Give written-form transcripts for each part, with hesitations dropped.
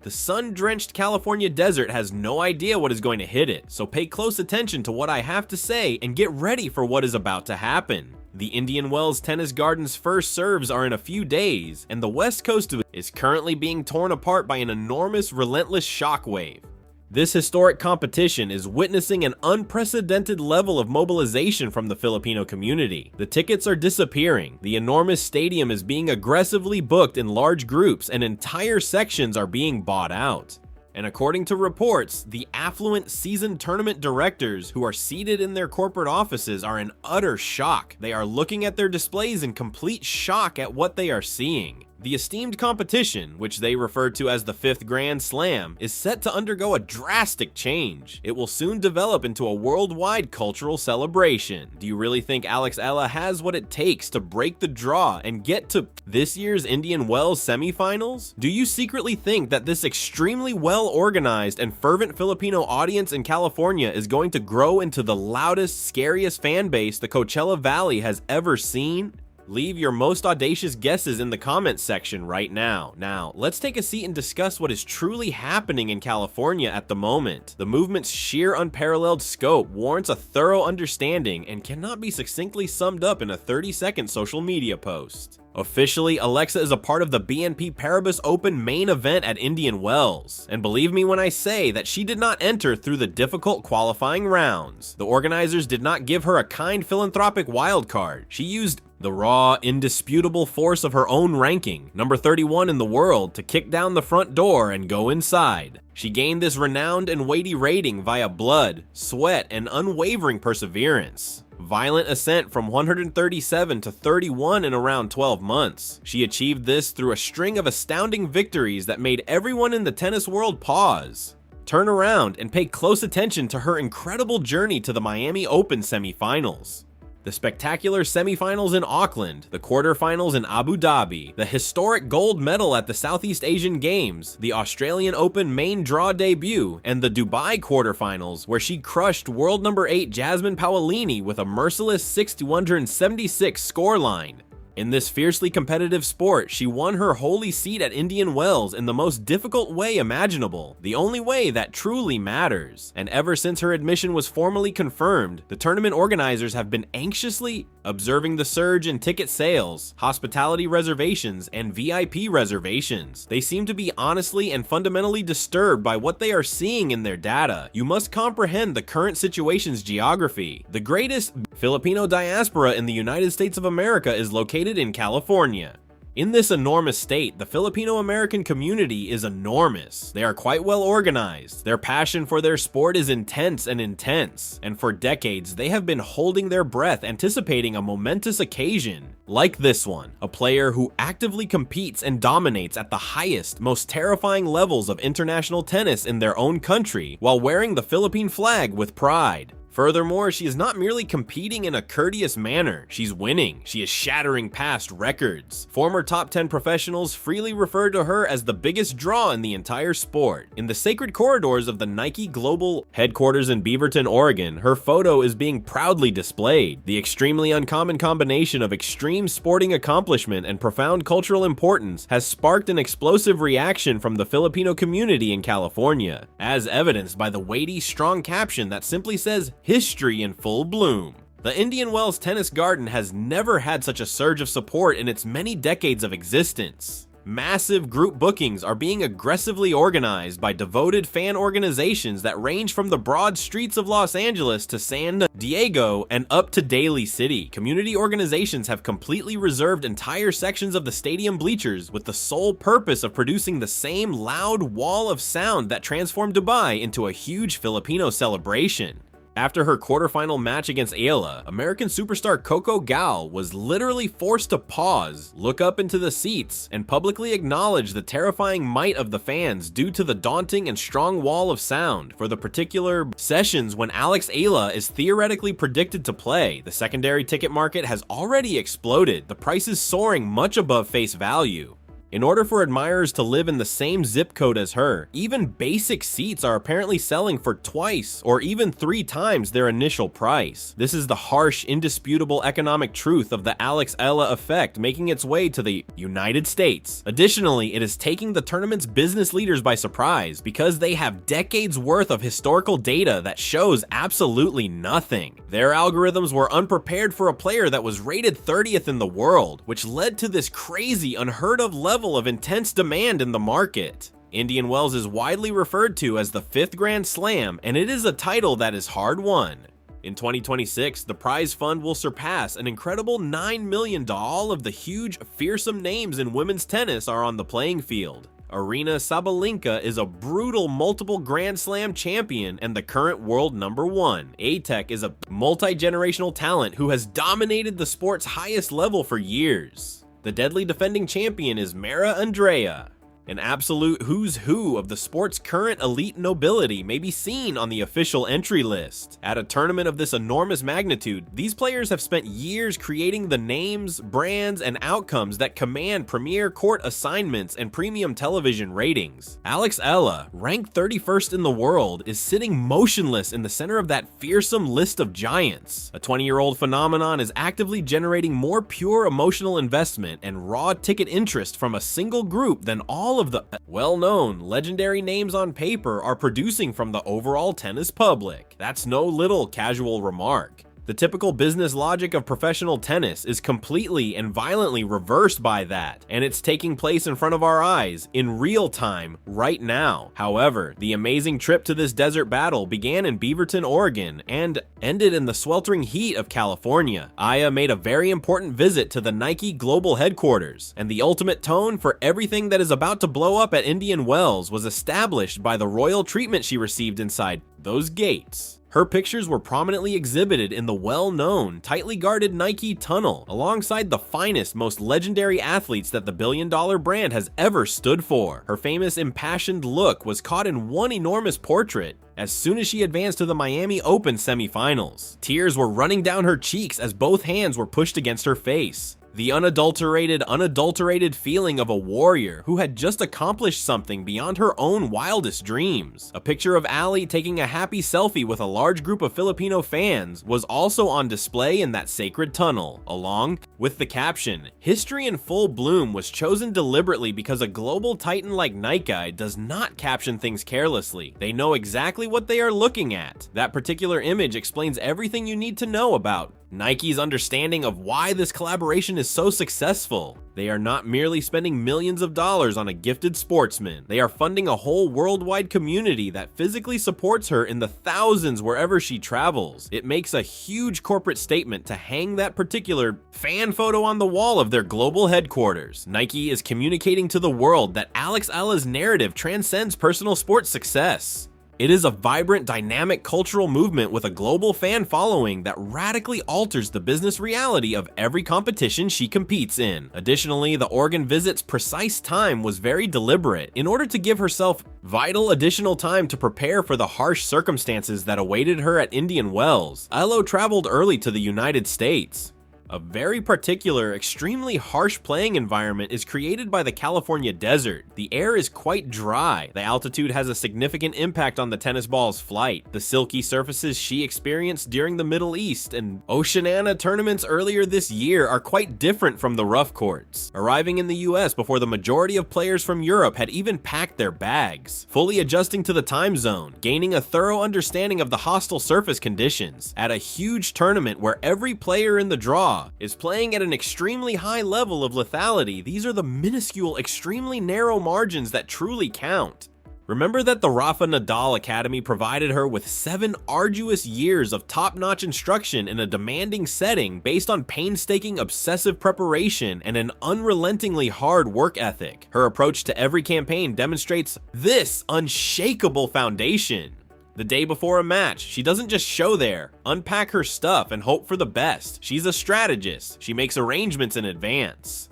The sun-drenched California desert has no idea what is going to hit it, so pay close attention to what I have to say and get ready for what is about to happen. The Indian Wells Tennis Garden's first serves are in a few days, and the west coast of it is currently being torn apart by an enormous, relentless shockwave. This historic competition is witnessing an unprecedented level of mobilization from the Filipino community. The tickets are disappearing, the enormous stadium is being aggressively booked in large groups, and entire sections are being bought out. And according to reports, the affluent seasoned tournament directors who are seated in their corporate offices are in utter shock. They are looking at their displays in complete shock at what they are seeing. The esteemed competition, which they refer to as the 5th Grand Slam, is set to undergo a drastic change. It will soon develop into a worldwide cultural celebration. Do you really think Alex Eala has what it takes to break the draw and get to this year's Indian Wells semifinals? Do you secretly think that this extremely well-organized and fervent Filipino audience in California is going to grow into the loudest, scariest fan base the Coachella Valley has ever seen? Leave your most audacious guesses in the comments section right now. Now, let's take a seat and discuss what is truly happening in California at the moment. The movement's sheer unparalleled scope warrants a thorough understanding and cannot be succinctly summed up in a 30-second social media post. Officially, Alexa is a part of the BNP Paribas Open main event at Indian Wells. And believe me when I say that she did not enter through the difficult qualifying rounds. The organizers did not give her a kind philanthropic wildcard. She used the raw, indisputable force of her own ranking, number 31 in the world, to kick down the front door and go inside. She gained this renowned and weighty rating via blood, sweat, and unwavering perseverance. Violent ascent from 137 to 31 in around 12 months. She achieved this through a string of astounding victories that made everyone in the tennis world pause, turn around, and pay close attention to her incredible journey to the Miami Open semifinals. The spectacular semifinals in Auckland, the quarterfinals in Abu Dhabi, the historic gold medal at the Southeast Asian Games, the Australian Open main draw debut, and the Dubai quarterfinals, where she crushed world number 8 Jasmine Paolini with a merciless 6-176 scoreline. In this fiercely competitive sport, she won her holy seat at Indian Wells in the most difficult way imaginable, the only way that truly matters. And ever since her admission was formally confirmed, the tournament organizers have been anxiously observing the surge in ticket sales, hospitality reservations, and VIP reservations. They seem to be honestly and fundamentally disturbed by what they are seeing in their data. You must comprehend the current situation's geography. The greatest Filipino diaspora in the United States of America is located in California. In this enormous state, the Filipino-American community is enormous. They are quite well organized. Their passion for their sport is intense, and for decades, they have been holding their breath anticipating a momentous occasion like this one. A player who actively competes and dominates at the highest, most terrifying levels of international tennis in their own country while wearing the Philippine flag with pride. Furthermore, she is not merely competing in a courteous manner, she's winning. She is shattering past records. Former top 10 professionals freely refer to her as the biggest draw in the entire sport. In the sacred corridors of the Nike Global headquarters in Beaverton, Oregon, her photo is being proudly displayed. The extremely uncommon combination of extreme sporting accomplishment and profound cultural importance has sparked an explosive reaction from the Filipino community in California, as evidenced by the weighty, strong caption that simply says, "History in full bloom." The Indian Wells Tennis Garden has never had such a surge of support in its many decades of existence. Massive group bookings are being aggressively organized by devoted fan organizations that range from the broad streets of Los Angeles to San Diego and up to Daly City. Community organizations have completely reserved entire sections of the stadium bleachers with the sole purpose of producing the same loud wall of sound that transformed Dubai into a huge Filipino celebration. After her quarterfinal match against Eala, American superstar Coco Gauff was literally forced to pause, look up into the seats, and publicly acknowledge the terrifying might of the fans due to the daunting and strong wall of sound for the particular sessions when Alex Eala is theoretically predicted to play. The secondary ticket market has already exploded, the prices soaring much above face value. In order for admirers to live in the same zip code as her, even basic seats are apparently selling for twice or even 3 times their initial price. This is the harsh, indisputable economic truth of the Alex Eala effect making its way to the United States. Additionally, it is taking the tournament's business leaders by surprise because they have decades worth of historical data that shows absolutely nothing. Their algorithms were unprepared for a player that was rated 30th in the world, which led to this crazy, unheard of level of intense demand in the market. Indian Wells is widely referred to as the 5th Grand Slam, and it is a title that is hard won. In 2026, the prize fund will surpass an incredible $9 million. All of the huge, fearsome names in women's tennis are on the playing field. Aryna Sabalenka is a brutal multiple Grand Slam champion and the current world #1. Atec is a multi-generational talent who has dominated the sport's highest level for years. The deadly defending champion is Mara Andrea. An absolute who's who of the sport's current elite nobility may be seen on the official entry list. At a tournament of this enormous magnitude, these players have spent years creating the names, brands, and outcomes that command premier court assignments and premium television ratings. Alex Eala, ranked 31st in the world, is sitting motionless in the center of that fearsome list of giants. A 20-year-old phenomenon is actively generating more pure emotional investment and raw ticket interest from a single group than all of the well-known, legendary names on paper are producing from the overall tennis public. That's no little casual remark. The typical business logic of professional tennis is completely and violently reversed by that, and it's taking place in front of our eyes, in real time, right now. However, the amazing trip to this desert battle began in Beaverton, Oregon, and ended in the sweltering heat of California. Aya made a very important visit to the Nike global headquarters, and the ultimate tone for everything that is about to blow up at Indian Wells was established by the royal treatment she received inside those gates. Her pictures were prominently exhibited in the well-known, tightly guarded Nike tunnel, alongside the finest, most legendary athletes that the billion-dollar brand has ever stood for. Her famous impassioned look was caught in one enormous portrait as soon as she advanced to the Miami Open semifinals. Tears were running down her cheeks as both hands were pushed against her face. The unadulterated feeling of a warrior who had just accomplished something beyond her own wildest dreams. A picture of Ali taking a happy selfie with a large group of Filipino fans was also on display in that sacred tunnel, along with the caption, "History in full bloom" was chosen deliberately because a global titan like Nike does not caption things carelessly. They know exactly what they are looking at. That particular image explains everything you need to know about Nike's understanding of why this collaboration is so successful. They are not merely spending millions of dollars on a gifted sportsman. They are funding a whole worldwide community that physically supports her in the thousands wherever she travels. It makes a huge corporate statement to hang that particular fan photo on the wall of their global headquarters. Nike is communicating to the world that Alex Eala's narrative transcends personal sports success. It is a vibrant, dynamic cultural movement with a global fan following that radically alters the business reality of every competition she competes in. Additionally, the Oregon visit's precise time was very deliberate in order to give herself vital additional time to prepare for the harsh circumstances that awaited her at Indian Wells. Eala traveled early to the United States. A very particular, extremely harsh playing environment is created by the California desert. The air is quite dry. The altitude has a significant impact on the tennis ball's flight. The silky surfaces she experienced during the Middle East and Oceania tournaments earlier this year are quite different from the rough courts. Arriving in the US before the majority of players from Europe had even packed their bags, fully adjusting to the time zone, gaining a thorough understanding of the hostile surface conditions. At a huge tournament where every player in the draw is playing at an extremely high level of lethality, these are the minuscule, extremely narrow margins that truly count. Remember that the Rafa Nadal Academy provided her with 7 arduous years of top-notch instruction in a demanding setting based on painstaking, obsessive preparation and an unrelentingly hard work ethic. Her approach to every campaign demonstrates this unshakable foundation. The day before a match, she doesn't just show there, unpack her stuff, and hope for the best. She's a strategist. She makes arrangements in advance.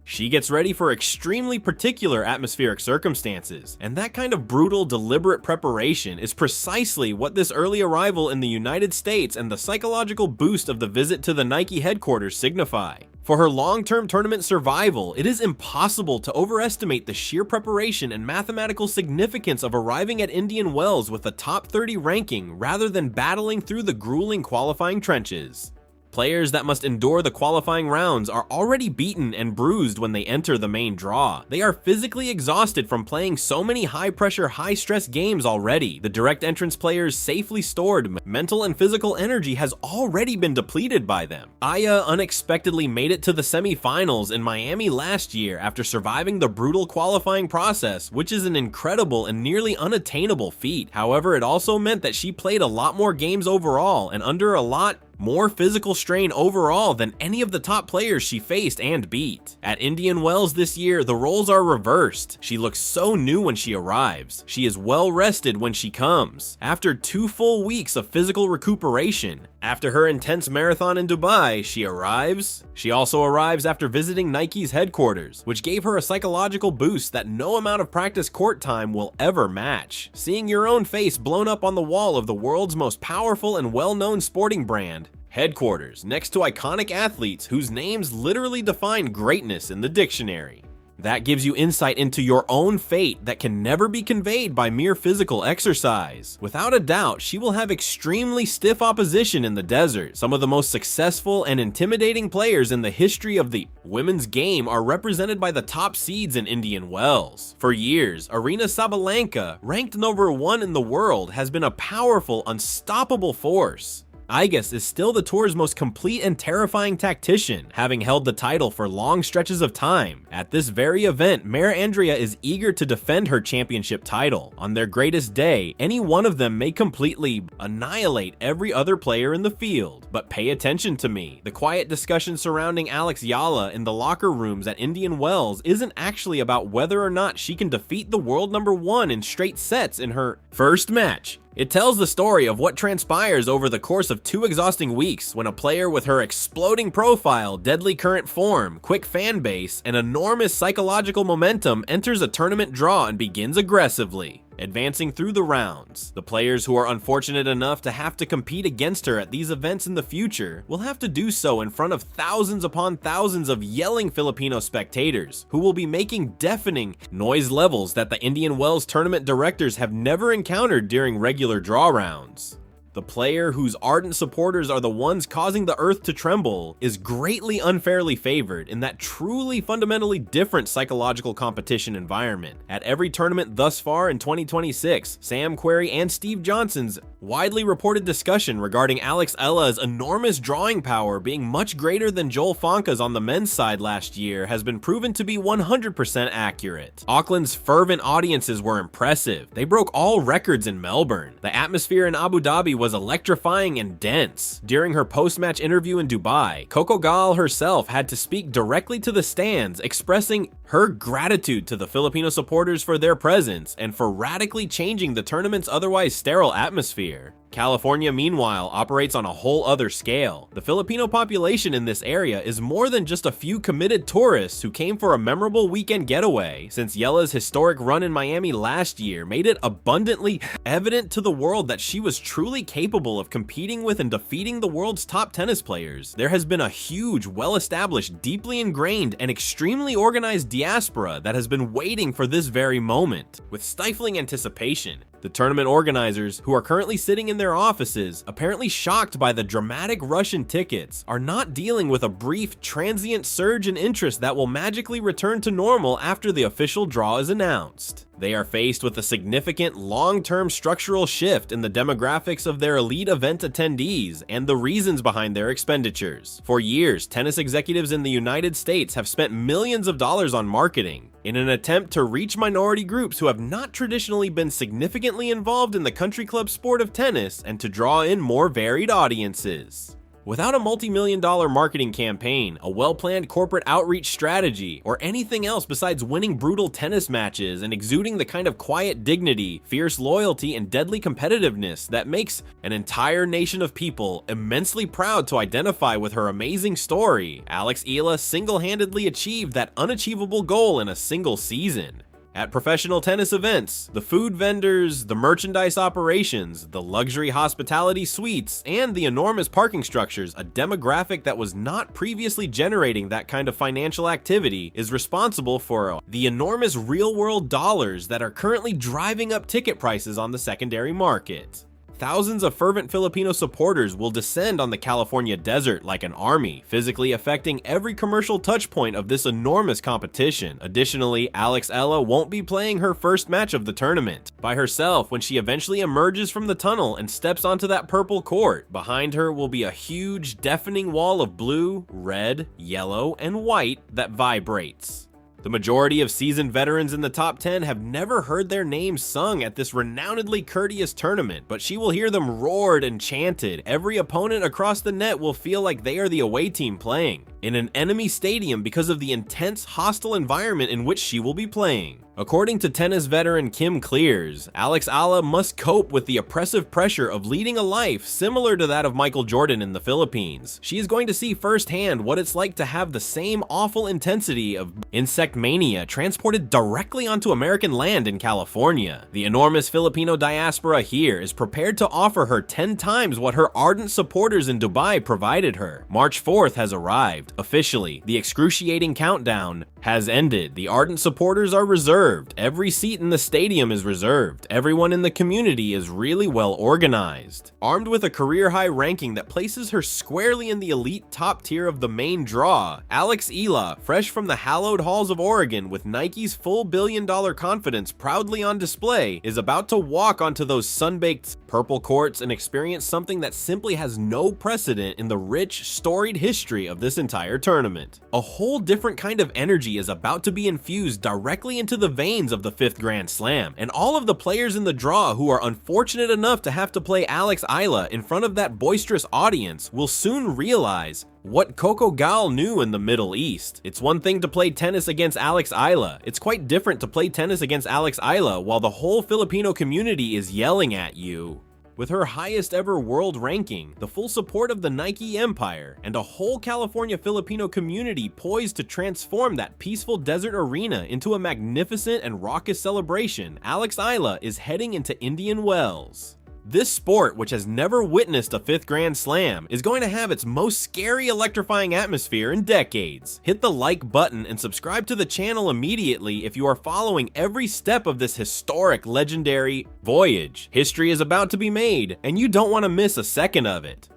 She gets ready for extremely particular atmospheric circumstances, and that kind of brutal, deliberate preparation is precisely what this early arrival in the United States and the psychological boost of the visit to the Nike headquarters signify. For her long-term tournament survival, it is impossible to overestimate the sheer preparation and mathematical significance of arriving at Indian Wells with a top 30 ranking rather than battling through the grueling qualifying trenches. Players that must endure the qualifying rounds are already beaten and bruised when they enter the main draw. They are physically exhausted from playing so many high-pressure, high-stress games already. The direct entrance players' safely stored mental and physical energy has already been depleted by them. Aya unexpectedly made it to the semifinals in Miami last year after surviving the brutal qualifying process, which is an incredible and nearly unattainable feat. However, it also meant that she played a lot more games overall and under a lot more physical strain overall than any of the top players she faced and beat. At Indian Wells this year, the roles are reversed. She looks so new when she arrives. She is well rested when she comes. After 2 full weeks of physical recuperation, after her intense marathon in Dubai, she arrives. She also arrives after visiting Nike's headquarters, which gave her a psychological boost that no amount of practice court time will ever match. Seeing your own face blown up on the wall of the world's most powerful and well-known sporting brand, headquarters, next to iconic athletes whose names literally define greatness in the dictionary. That gives you insight into your own fate that can never be conveyed by mere physical exercise. Without a doubt, she will have extremely stiff opposition in the desert. Some of the most successful and intimidating players in the history of the women's game are represented by the top seeds in Indian Wells. For years, Aryna Sabalenka, ranked number 1 in the world, has been a powerful, unstoppable force. Igas is still the tour's most complete and terrifying tactician, having held the title for long stretches of time. At this very event, Mara Andrea is eager to defend her championship title. On their greatest day, any one of them may completely annihilate every other player in the field. But pay attention to me. The quiet discussion surrounding Alex Eala in the locker rooms at Indian Wells isn't actually about whether or not she can defeat the world number 1 in straight sets in her first match. It tells the story of what transpires over the course of 2 exhausting weeks when a player with her exploding profile, deadly current form, quick fan base, and enormous psychological momentum enters a tournament draw and begins aggressively, advancing through the rounds. The players who are unfortunate enough to have to compete against her at these events in the future will have to do so in front of thousands upon thousands of yelling Filipino spectators who will be making deafening noise levels that the Indian Wells tournament directors have never encountered during regular draw rounds. The player whose ardent supporters are the ones causing the earth to tremble is greatly unfairly favored in that truly fundamentally different psychological competition environment. At every tournament thus far in 2026, Sam Querrey and Steve Johnson's widely reported discussion regarding Alex Eala's enormous drawing power being much greater than Joel Fonka's on the men's side last year has been proven to be 100% accurate. Auckland's fervent audiences were impressive. They broke all records in Melbourne. The atmosphere in Abu Dhabi was electrifying and dense. During her post-match interview in Dubai, Coco Gaulle herself had to speak directly to the stands, expressing her gratitude to the Filipino supporters for their presence and for radically changing the tournament's otherwise sterile atmosphere. California, meanwhile, operates on a whole other scale. The Filipino population in this area is more than just a few committed tourists who came for a memorable weekend getaway, since Yela's historic run in Miami last year made it abundantly evident to the world that she was truly capable of competing with and defeating the world's top tennis players. There has been a huge, well-established, deeply ingrained, and extremely organized diaspora that has been waiting for this very moment. With stifling anticipation, the tournament organizers, who are currently sitting in their offices, apparently shocked by the dramatic rush in tickets, are not dealing with a brief, transient surge in interest that will magically return to normal after the official draw is announced. They are faced with a significant long-term structural shift in the demographics of their elite event attendees and the reasons behind their expenditures. For years, tennis executives in the United States have spent millions of dollars on marketing in an attempt to reach minority groups who have not traditionally been significantly involved in the country club sport of tennis and to draw in more varied audiences. Without a multi-million-dollar marketing campaign, a well-planned corporate outreach strategy, or anything else besides winning brutal tennis matches and exuding the kind of quiet dignity, fierce loyalty, and deadly competitiveness that makes an entire nation of people immensely proud to identify with her amazing story, Alex Eala single-handedly achieved that unachievable goal in a single season. At professional tennis events, the food vendors, the merchandise operations, the luxury hospitality suites, and the enormous parking structures, a demographic that was not previously generating that kind of financial activity is responsible for the enormous real-world dollars that are currently driving up ticket prices on the secondary market. Thousands of fervent Filipino supporters will descend on the California desert like an army, physically affecting every commercial touchpoint of this enormous competition. Additionally, Alex Eala won't be playing her first match of the tournament by herself when she eventually emerges from the tunnel and steps onto that purple court. Behind her will be a huge, deafening wall of blue, red, yellow, and white that vibrates. The majority of seasoned veterans in the top 10 have never heard their names sung at this renownedly courteous tournament, but she will hear them roared and chanted. Every opponent across the net will feel like they are the away team playing in an enemy stadium because of the intense, hostile environment in which she will be playing. According to tennis veteran Kim Clears, Alex Eala must cope with the oppressive pressure of leading a life similar to that of Michael Jordan in the Philippines. She is going to see firsthand what it's like to have the same awful intensity of insect mania transported directly onto American land in California. The enormous Filipino diaspora here is prepared to offer her 10 times what her ardent supporters in Dubai provided her. March 4th has arrived. Officially, the excruciating countdown has ended. The ardent supporters are reserved. Every seat in the stadium is reserved. Everyone in the community is really well organized. Armed with a career-high ranking that places her squarely in the elite top tier of the main draw, Alex Eala, fresh from the hallowed halls of Oregon with Nike's full billion-dollar confidence proudly on display, is about to walk onto those sun-baked purple courts and experience something that simply has no precedent in the rich, storied history of this entire tournament. A whole different kind of energy is about to be infused directly into the veins of the 5th Grand Slam, and all of the players in the draw who are unfortunate enough to have to play Alex Eala in front of that boisterous audience will soon realize what Coco Gaulle knew in the Middle East. It's one thing to play tennis against Alex Eala. It's quite different to play tennis against Alex Eala while the whole Filipino community is yelling at you. With her highest ever world ranking, the full support of the Nike empire, and a whole California Filipino community poised to transform that peaceful desert arena into a magnificent and raucous celebration, Alex Eala is heading into Indian Wells. This sport, which has never witnessed a 5th Grand Slam, is going to have its most scary, electrifying atmosphere in decades. Hit the like button and subscribe to the channel immediately if you are following every step of this historic, legendary voyage. History is about to be made, and you don't want to miss a second of it.